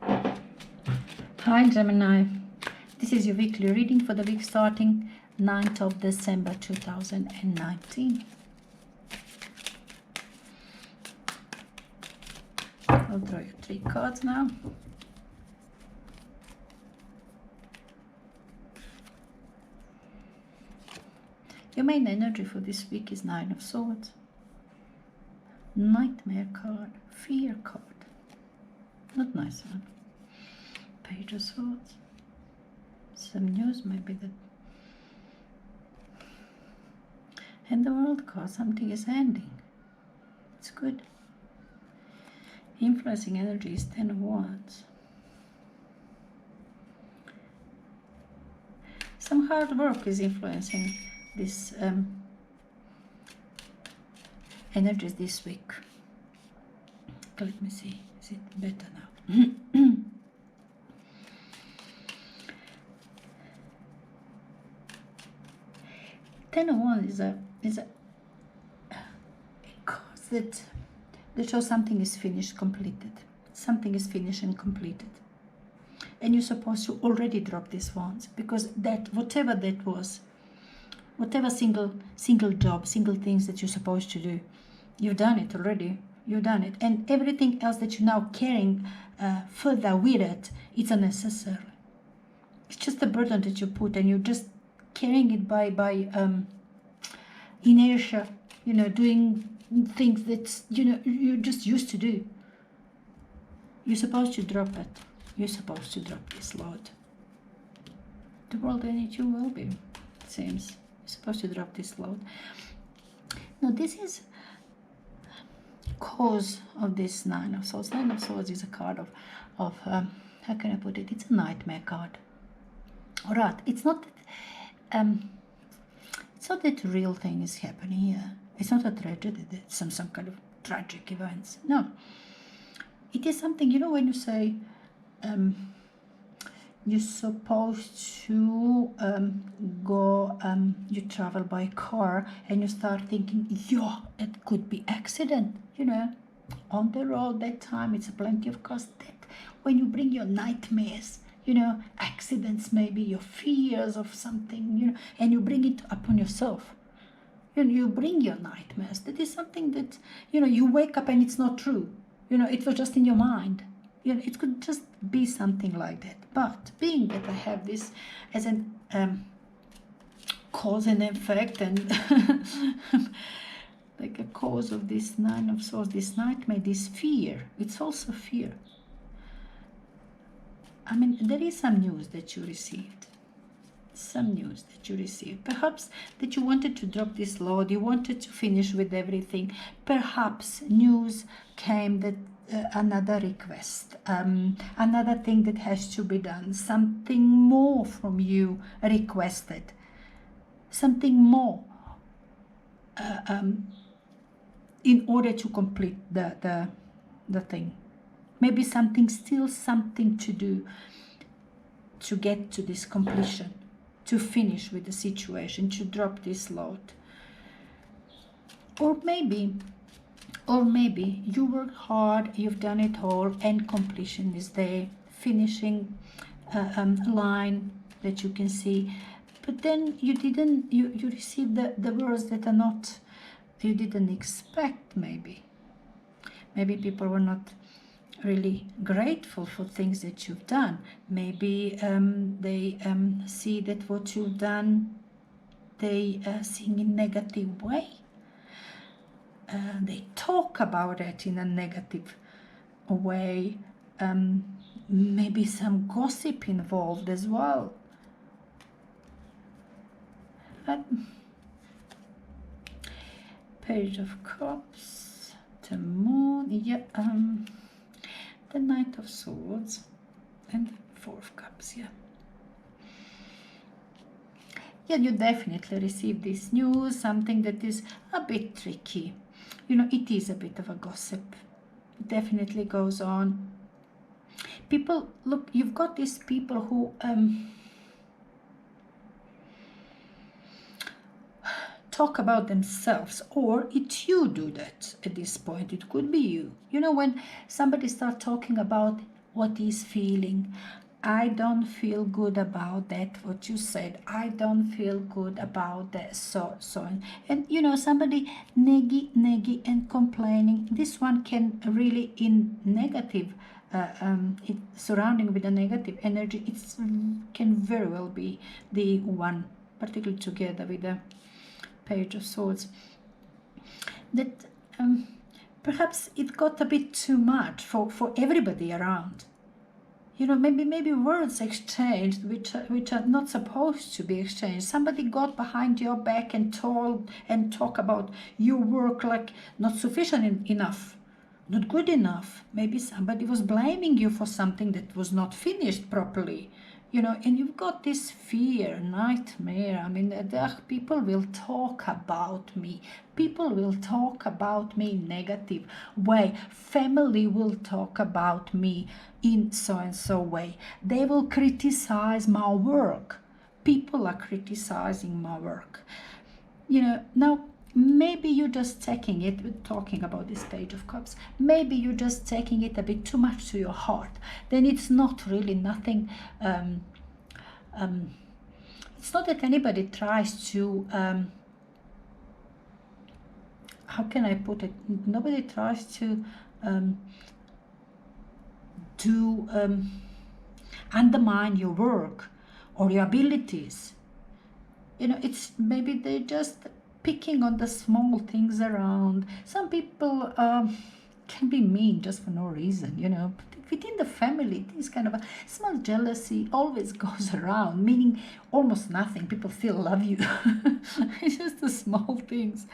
Hi Gemini, this is your weekly reading for the week starting 9th of December 2019. I'll draw you 3 cards now. Your main energy for this week is 9 of Swords, Nightmare card, Fear card, not nice one, Page of Swords, some news maybe that, and the World card, something is ending, it's good. Influencing energy is 10 of Wands. Some hard work is influencing this energies this week. Let me see, is it better now? Ten of Wands is a card that shows something is finished, completed. Something is finished and completed. And you're supposed to already drop these wands, because that whatever that was, whatever single job, single things that you're supposed to do, you've done it already. You've done it. And everything else that you're now carrying further with it, it's unnecessary. It's just a burden that you put, and you're just carrying it by inertia, you know, doing things that, you know, you're just used to do. You're supposed to drop it. You're supposed to drop this load. The world and you will be, it seems. You're supposed to drop this load. Now this is cause of this Nine of Swords. Nine of Swords is a card of how can I put it? It's a nightmare card. Alright, it's not that real thing is happening here. It's not a tragedy, it's some kind of tragic events. No. It is something, you know, when you say you're supposed to go, you travel by car, and you start thinking, yeah, it could be accident, you know, on the road that time, it's plenty of cars. That when you bring your nightmares, you know, accidents, maybe your fears of something, you know, and you bring it upon yourself. You bring your nightmares. That is something that, you know, you wake up and it's not true. You know, it was just in your mind. You know, it could just be something like that. But being that I have this as an cause and effect, and like a cause of this Nine of Swords, this nightmare, this fear, it's also fear. I mean, there is some news that you received. Some news that you received. Perhaps that you wanted to drop this load, you wanted to finish with everything. Perhaps news came that another request, another thing that has to be done, something more from you requested, something more in order to complete the thing. Maybe something, still something to do to get to this completion, to finish with the situation, to drop this load. Or maybe you worked hard, you've done it all, and completion is there, finishing line that you can see. But then you received the words that are not, you didn't expect. Maybe people were not really grateful for things that you've done. Maybe they see that what you've done, they see in negative way. They talk about it in a negative way. Maybe some gossip involved as well. Page of Cups, the Moon, yeah, the Knight of Swords, and Four of Cups, yeah. Yeah, you definitely receive this news, something that is a bit tricky. You know, it is a bit of a gossip. It definitely goes on. People, look, you've got these people who talk about themselves, or it's you do that at this point. It could be you. You know, when somebody starts talking about what he's feeling. I don't feel good about that, what you said. I don't feel good about that. And you know, somebody neggy and complaining. This one can really in negative, surrounding with a negative energy. It's can very well be the one, particularly together with the Page of Swords. That perhaps it got a bit too much for everybody around. You know, maybe words exchanged which are not supposed to be exchanged. Somebody got behind your back and talk about your work like not sufficient enough, not good enough. Maybe somebody was blaming you for something that was not finished properly. You know, and you've got this fear, nightmare. I mean, people will talk about me. People will talk about me in negative way. Family will talk about me in so-and-so way. They will criticize my work. People are criticizing my work. You know, now maybe you're just taking it, we're talking about this Page of Cups, maybe you're just taking it a bit too much to your heart. Then it's not really nothing, it's not that anybody tries to, how can I put it, nobody tries to undermine your work or your abilities. You know, it's maybe they're just picking on the small things around. Some people can be mean just for no reason, you know. Within the family, this kind of a small jealousy always goes around, meaning almost nothing. People still love you. It's just the small things.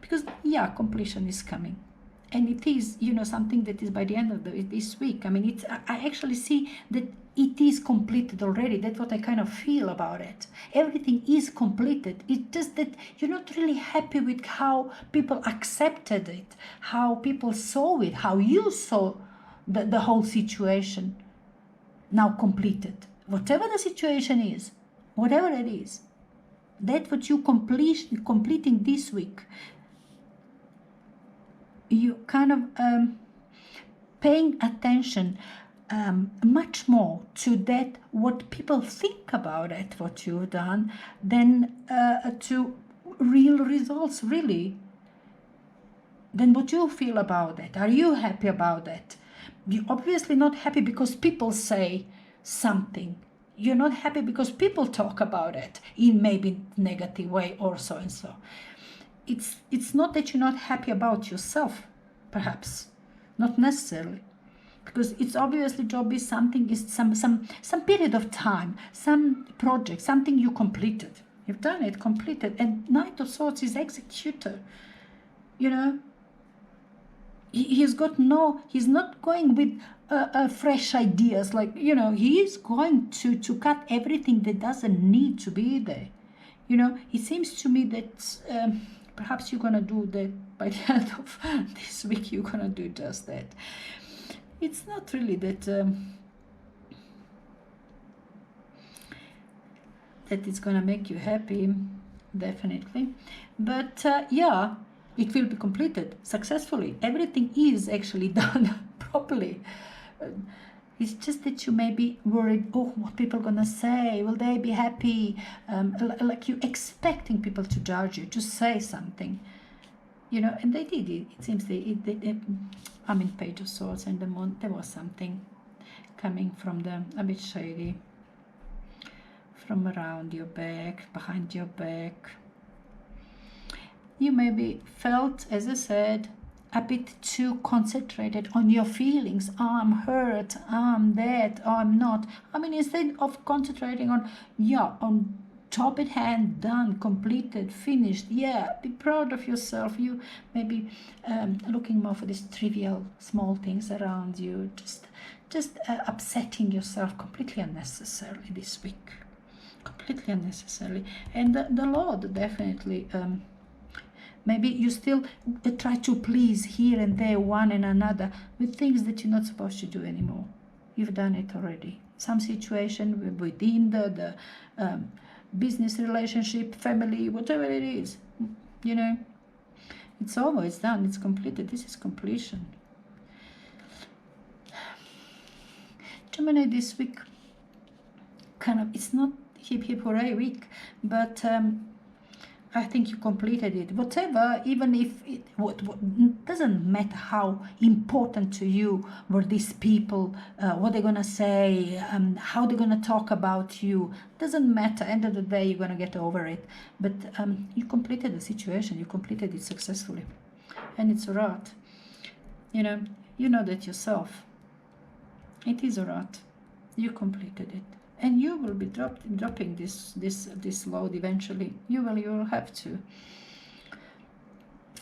Because, yeah, completion is coming. And it is, you know, something that is by the end of this week. I mean, I actually see that it is completed already. That's what I kind of feel about it. Everything is completed. It's just that you're not really happy with how people accepted it, how people saw it, how you saw the whole situation now completed. Whatever the situation is, whatever it is, that's what you completing this week. You kind of paying attention much more to that, what people think about it, what you've done, than to real results, really. Then what you feel about it. Are you happy about it? You're obviously not happy because people say something. You're not happy because people talk about it in maybe negative way or so and so. It's not that you're not happy about yourself, perhaps, not necessarily, because it's obviously job is something, is some period of time, some project, something you completed. You've done it, completed, and Knight of Swords is executor. You know, he's not going with fresh ideas, like, you know, he is going to cut everything that doesn't need to be there. You know, it seems to me that perhaps you're gonna do that by the end of this week. You're gonna do just that. It's not really that that it's gonna make you happy, definitely, but yeah, it will be completed successfully. Everything is actually done properly. It's just that you may be worried, oh, what people gonna say? Will they be happy? Like you expecting people to judge you, to say something, you know, and they did it. It seems I mean, Page of Swords and the Moon, there was something coming from them, a bit shady, from around your back, behind your back. You maybe felt, as I said, a bit too concentrated on your feelings. Oh, I'm hurt, I'm that, oh, I'm not. I mean, instead of concentrating on, yeah, on job at hand, done, completed, finished, yeah, be proud of yourself. You maybe looking more for these trivial small things around you, just upsetting yourself completely unnecessarily this week, completely unnecessarily. And the Lord definitely maybe you still try to please here and there one and another with things that you're not supposed to do anymore. You've done it already. Some situation within the business relationship, family, whatever it is, you know, it's over, it's done, it's completed. This is completion. Gemini this week, kind of, it's not hip hip hooray week, but I think you completed it. Whatever, even if it doesn't matter how important to you were these people, what they're gonna say, how they're gonna talk about you. Doesn't matter. End of the day, you're gonna get over it. But you completed the situation. You completed it successfully, and it's alright. You know that yourself. It is alright. You completed it. And you will be dropping this load eventually. You will have to.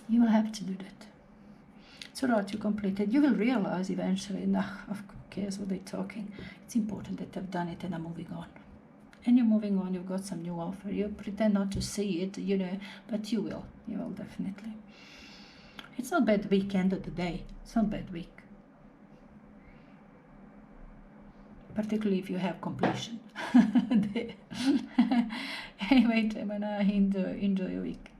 You will have to do that. It's alright, you completed. You will realize eventually, nah, who cares what they're talking. It's important that I've done it and I'm moving on. And you're moving on, you've got some new offer. You pretend not to see it, but you will. You will definitely. It's not bad week, end of the day. It's not bad week. Particularly if you have completion. Anyway, Gemini, enjoy your week.